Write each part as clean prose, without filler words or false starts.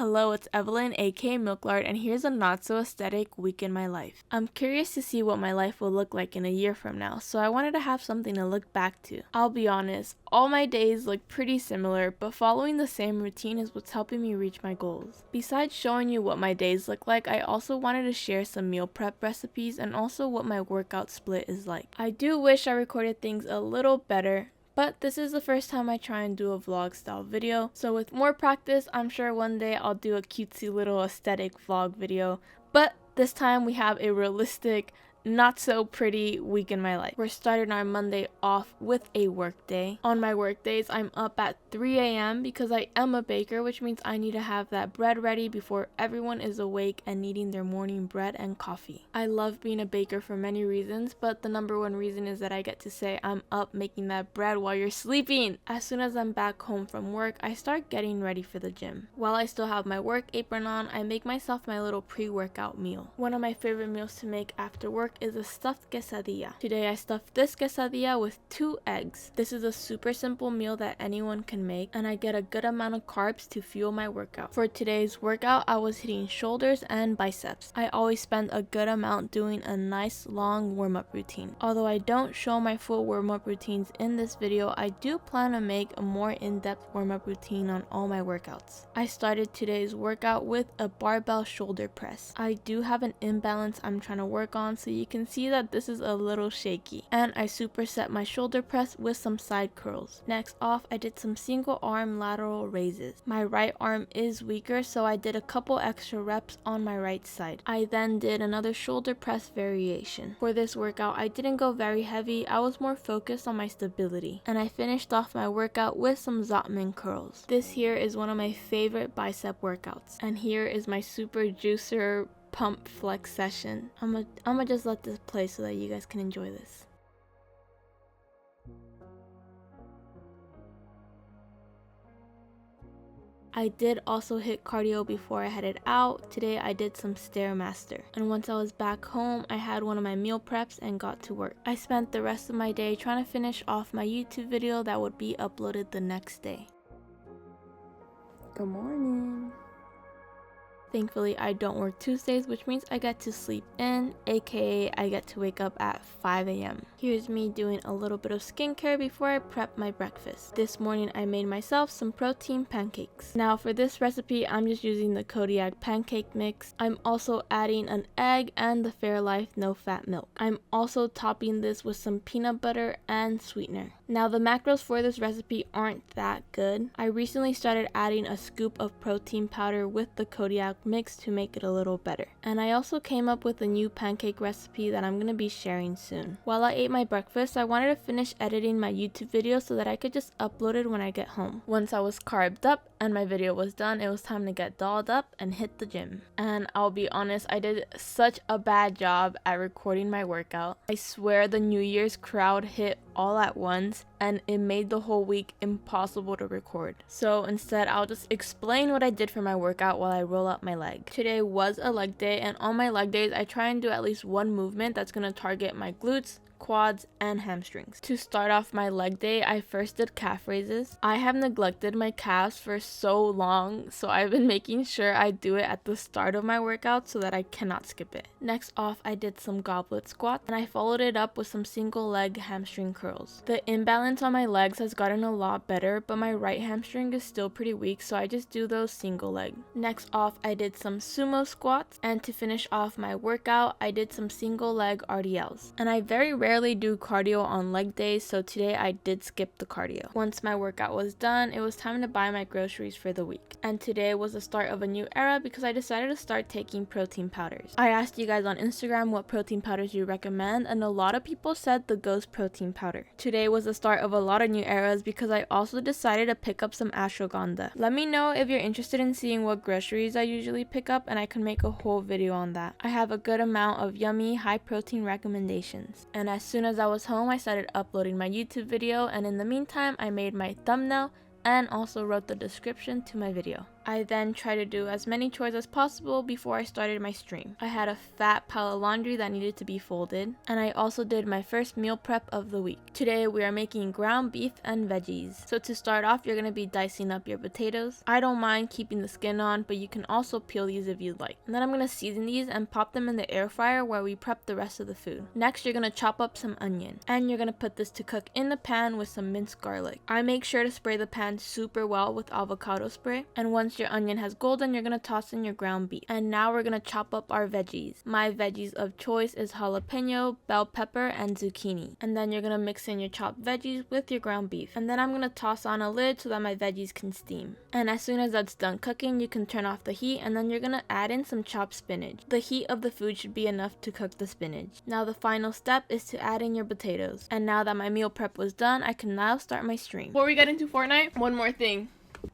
Hello, it's Evelyn AKA Milklard, and here's a not so aesthetic week in my life. I'm curious to see what my life will look like in a year from now, so I wanted to have something to look back to. I'll be honest, all my days look pretty similar, but following the same routine is what's helping me reach my goals. Besides showing you what my days look like, I also wanted to share some meal prep recipes and also what my workout split is like. I do wish I recorded things a little better, but this is the first time I try and do a vlog style video, so with more practice, I'm sure one day I'll do a cutesy little aesthetic vlog video, but this time we have a realistic, not so pretty week in my life. We're starting our Monday off with a work day. On my work days, I'm up at 3 a.m. because I am a baker, which means I need to have that bread ready before everyone is awake and needing their morning bread and coffee. I love being a baker for many reasons, but the number one reason is that I get to say I'm up making that bread while you're sleeping. As soon as I'm back home from work, I start getting ready for the gym. While I still have my work apron on, I make myself my little pre-workout meal. One of my favorite meals to make after work is a stuffed quesadilla. Today I stuffed this quesadilla with 2 eggs. This is a super simple meal that anyone can make, and I get a good amount of carbs to fuel my workout. For today's workout, I was hitting shoulders and biceps. I always spend a good amount doing a nice long warm-up routine. Although I don't show my full warm-up routines in this video, I do plan to make a more in-depth warm-up routine on all my workouts. I started today's workout with a barbell shoulder press. I do have an imbalance I'm trying to work on, so you can see that this is a little shaky, and I superset my shoulder press with some side curls. Next off, I did some single arm lateral raises. My right arm is weaker, so I did a couple extra reps on my right side. I then did another shoulder press variation. For this workout, I didn't go very heavy, I was more focused on my stability, and I finished off my workout with some Zotman curls. This here is one of my favorite bicep workouts, and here is my super juicer pump flex session. I'ma just let this play so that you guys can enjoy this. I did also hit cardio before I headed out. Today I did some Stairmaster, and once I was back home, I had one of my meal preps and got to work. I spent the rest of my day trying to finish off my YouTube video that would be uploaded the next day. Good morning. Thankfully, I don't work Tuesdays, which means I get to sleep in, aka I get to wake up at 5 a.m. Here's me doing a little bit of skincare before I prep my breakfast. This morning, I made myself some protein pancakes. Now for this recipe, I'm just using the Kodiak pancake mix. I'm also adding an egg and the Fairlife no-fat milk. I'm also topping this with some peanut butter and sweetener. Now the macros for this recipe aren't that good. I recently started adding a scoop of protein powder with the Kodiak mix to make it a little better. And I also came up with a new pancake recipe that I'm going to be sharing soon. While I ate my breakfast, I wanted to finish editing my YouTube video so that I could just upload it when I get home. Once I was carved up and my video was done, it was time to get dolled up and hit the gym. And I'll be honest, I did such a bad job at recording my workout. I swear the New Year's crowd hit all at once, and it made the whole week impossible to record. So instead, I'll just explain what I did for my workout while I roll up my leg. Today was a leg day, and on my leg days, I try and do at least one movement that's going to target my glutes, quads, and hamstrings. To start off my leg day, I first did calf raises. I have neglected my calves for so long, so I've been making sure I do it at the start of my workout so that I cannot skip it. Next off, I did some goblet squats, and I followed it up with some single leg hamstring curls. The imbalance on my legs has gotten a lot better, but my right hamstring is still pretty weak, so I just do those single leg. Next off, I did some sumo squats, and to finish off my workout, I did some single leg RDLs. And I very rarely do cardio on leg days, so today I did skip the cardio. Once my workout was done, it was time to buy my groceries for the week. And today was the start of a new era because I decided to start taking protein powders. I asked you guys on Instagram what protein powders you recommend, and a lot of people said the Ghost protein powder. Today was the start of a lot of new eras because I also decided to pick up some ashwagandha. Let me know if you're interested in seeing what groceries I usually pick up, and I can make a whole video on that. I have a good amount of yummy high protein recommendations. And as soon as I was home, I started uploading my YouTube video, and in the meantime, I made my thumbnail and also wrote the description to my video. I then tried to do as many chores as possible before I started my stream. I had a fat pile of laundry that needed to be folded, and I also did my first meal prep of the week. Today we are making ground beef and veggies. So to start off, you're going to be dicing up your potatoes. I don't mind keeping the skin on, but you can also peel these if you'd like. And then I'm going to season these and pop them in the air fryer where we prep the rest of the food. Next, you're going to chop up some onion, and you're going to put this to cook in the pan with some minced garlic. I make sure to spray the pan super well with avocado spray, and once your onion has golden, you're going to toss in your ground beef. And now we're going to chop up our veggies. My veggies of choice is jalapeno, bell pepper, and zucchini. And then you're going to mix in your chopped veggies with your ground beef. And then I'm going to toss on a lid so that my veggies can steam. And as soon as that's done cooking, you can turn off the heat, and then you're going to add in some chopped spinach. The heat of the food should be enough to cook the spinach. Now the final step is to add in your potatoes. And now that my meal prep was done, I can now start my stream. Before we get into Fortnite, one more thing.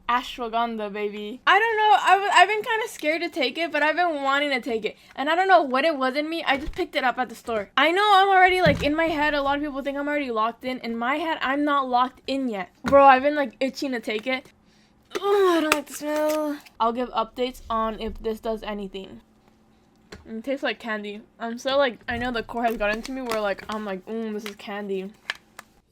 Ashwagandha, baby. I don't know, I've been kind of scared to take it, but I've been wanting to take it, and I don't know what it was in me. I just picked it up at the store. I know I'm already like in my head, a lot of people think I'm already locked in my head I'm not locked in yet, bro. I've been like itching to take it. Ugh, I don't like the smell. I'll give updates on if this does anything. It tastes like candy. I'm so like, I know the core has gotten to me where like I'm like, this is candy.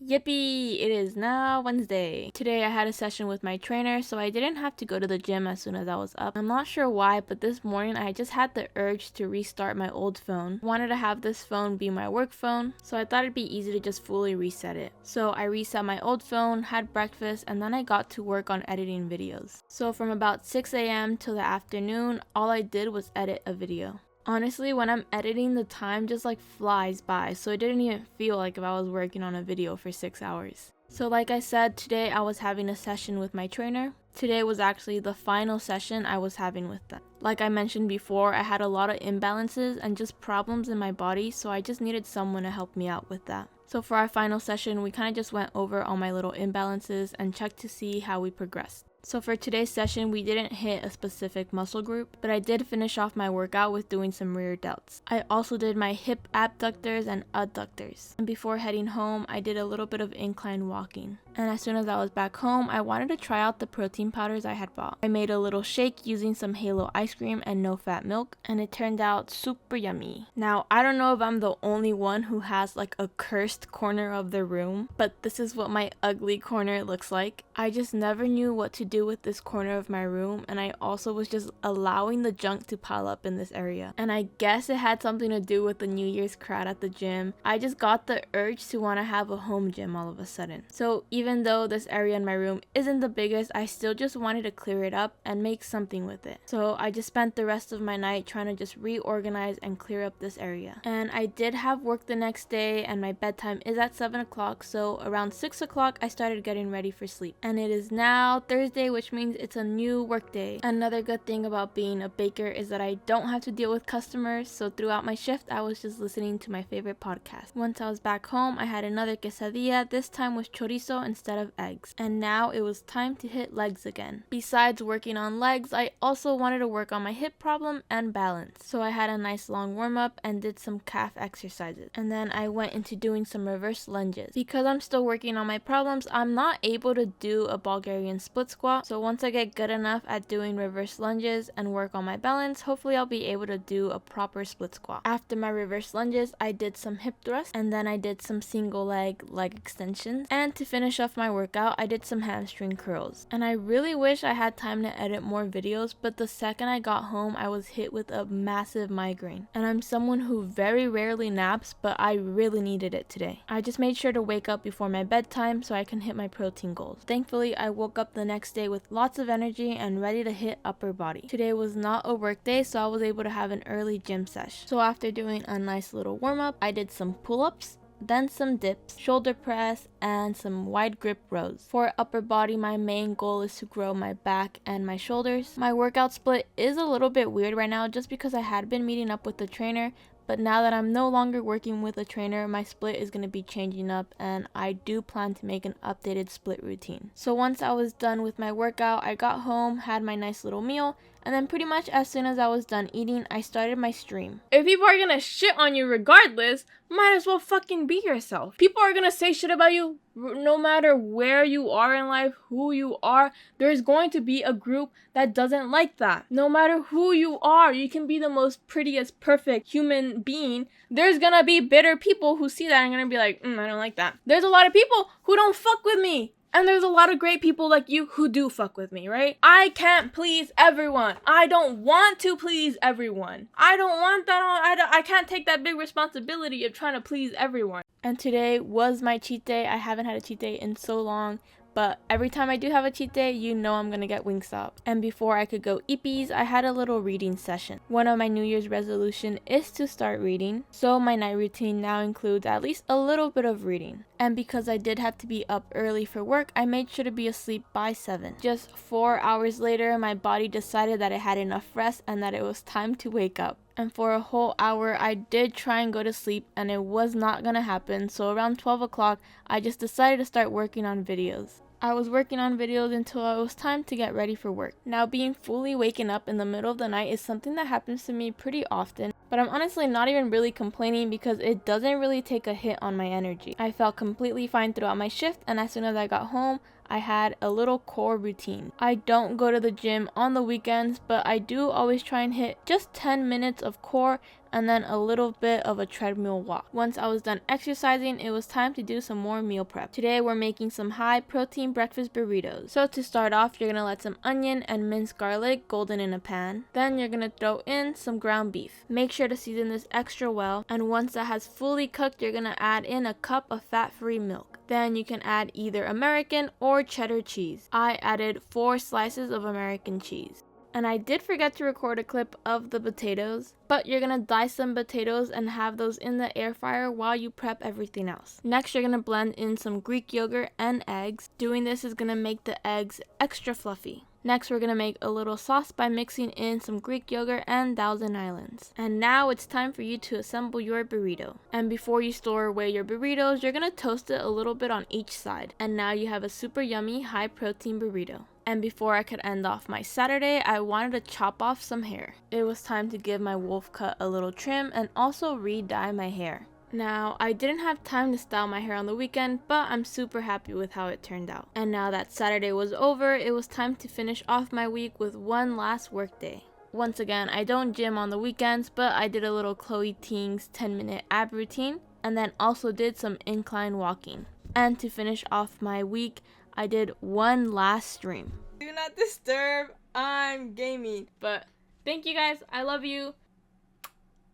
Yippee! It is now Wednesday. Today I had a session with my trainer, so I didn't have to go to the gym as soon as I was up. I'm not sure why, but this morning I just had the urge to restart my old phone. I wanted to have this phone be my work phone, so I thought it'd be easy to just fully reset it. So I reset my old phone, had breakfast, and then I got to work on editing videos. So from about 6 a.m. till the afternoon, all I did was edit a video. Honestly, when I'm editing, the time just like flies by, so it didn't even feel like if I was working on a video for 6 hours. So like I said, today I was having a session with my trainer. Today was actually the final session I was having with them. Like I mentioned before, I had a lot of imbalances and just problems in my body, so I just needed someone to help me out with that. So for our final session, we kind of just went over all my little imbalances and checked to see how we progressed. So for today's session, we didn't hit a specific muscle group, but I did finish off my workout with doing some rear delts. I also did my hip abductors and adductors. And before heading home, I did a little bit of incline walking. And as soon as I was back home, I wanted to try out the protein powders I had bought. I made a little shake using some Halo ice cream and no-fat milk, and it turned out super yummy. Now, I don't know if I'm the only one who has like a cursed corner of the room, but this is what my ugly corner looks like. I just never knew what to do with this corner of my room, and I also was just allowing the junk to pile up in this area. And I guess it had something to do with the New Year's crowd at the gym. I just got the urge to want to have a home gym all of a sudden. So even though this area in my room isn't the biggest, I still just wanted to clear it up and make something with it. So I just spent the rest of my night trying to just reorganize and clear up this area. And I did have work the next day, and my bedtime is at 7 o'clock, so around 6 o'clock I started getting ready for sleep. And it is now Thursday, which means it's a new work day. Another good thing about being a baker is that I don't have to deal with customers, so throughout my shift I was just listening to my favorite podcast. Once I was back home, I had another quesadilla, this time with chorizo instead of eggs. And now it was time to hit legs again. Besides working on legs, I also wanted to work on my hip problem and balance. So I had a nice long warm up and did some calf exercises. And then I went into doing some reverse lunges. Because I'm still working on my problems, I'm not able to do a Bulgarian split squat. So once I get good enough at doing reverse lunges and work on my balance, hopefully I'll be able to do a proper split squat. After my reverse lunges, I did some hip thrusts, and then I did some single leg extensions. And to finish off my workout, I did some hamstring curls. And I really wish I had time to edit more videos, but the second I got home, I was hit with a massive migraine. And I'm someone who very rarely naps, but I really needed it today. I just made sure to wake up before my bedtime so I can hit my protein goals. Thankfully, I woke up the next day with lots of energy and ready to hit upper body. Today was not a work day, so I was able to have an early gym sesh. So after doing a nice little warm up, I did some pull-ups, then some dips, shoulder press, and some wide grip rows. For upper body, my main goal is to grow my back and my shoulders. My workout split is a little bit weird right now just because I had been meeting up with the trainer, but now that I'm no longer working with a trainer, my split is going to be changing up, and I do plan to make an updated split routine. So once I was done with my workout, I got home, had my nice little meal, And then pretty much as soon as I was done eating, I started my stream. If people are gonna shit on you regardless, might as well fucking be yourself. People are gonna say shit about you no matter where you are in life, who you are. There's going to be a group that doesn't like that. No matter who you are, you can be the most prettiest, perfect human being. There's gonna be bitter people who see that and gonna be like, I don't like that. There's a lot of people who don't fuck with me. And there's a lot of great people like you who do fuck with me, right? I can't please everyone. I don't want to please everyone. I don't want that on. I can't take that big responsibility of trying to please everyone. And today was my cheat day. I haven't had a cheat day in so long. But every time I do have a cheat day, you know I'm gonna get Wingstop. And before I could go eepies, I had a little reading session. One of my New Year's resolution is to start reading. So my night routine now includes at least a little bit of reading. And because I did have to be up early for work, I made sure to be asleep by 7. Just 4 hours later, my body decided that it had enough rest and that it was time to wake up. And for a whole hour, I did try and go to sleep and it was not gonna happen. So around 12 o'clock, I just decided to start working on videos. I was working on videos until it was time to get ready for work. Now, being fully waken up in the middle of the night is something that happens to me pretty often, but I'm honestly not even really complaining because it doesn't really take a hit on my energy. I felt completely fine throughout my shift, and as soon as I got home, I had a little core routine. I don't go to the gym on the weekends, but I do always try and hit just 10 minutes of core and then a little bit of a treadmill walk. Once I was done exercising, it was time to do some more meal prep. Today we're making some high protein breakfast burritos. So to start off, you're gonna let some onion and minced garlic golden in a pan. Then you're gonna throw in some ground beef. Make sure to season this extra well, and once that has fully cooked, you're gonna add in a cup of fat-free milk. Then you can add either American or cheddar cheese. I added 4 slices of American cheese. And I did forget to record a clip of the potatoes, but you're gonna dice some potatoes and have those in the air fryer while you prep everything else. Next, you're gonna blend in some Greek yogurt and eggs. Doing this is gonna make the eggs extra fluffy. Next, we're gonna make a little sauce by mixing in some Greek yogurt and Thousand Islands. And now it's time for you to assemble your burrito. And before you store away your burritos, you're gonna toast it a little bit on each side. And now you have a super yummy high protein burrito. And before I could end off my Saturday, I wanted to chop off some hair. It was time to give my wolf cut a little trim and also re-dye my hair. Now, I didn't have time to style my hair on the weekend, but I'm super happy with how it turned out. And now that Saturday was over, it was time to finish off my week with one last work day. Once again, I don't gym on the weekends, but I did a little Chloe Ting's 10-minute ab routine, and then also did some incline walking. And to finish off my week, I did one last stream. Do not disturb, I'm gaming. But thank you guys, I love you.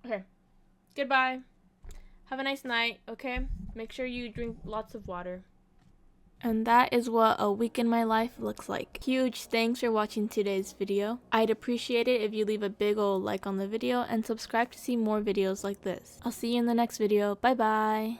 Okay, goodbye. Have a nice night, okay? Make sure you drink lots of water. And that is what a week in my life looks like. Huge thanks for watching today's video. I'd appreciate it if you leave a big ol' like on the video and subscribe to see more videos like this. I'll see you in the next video. Bye bye!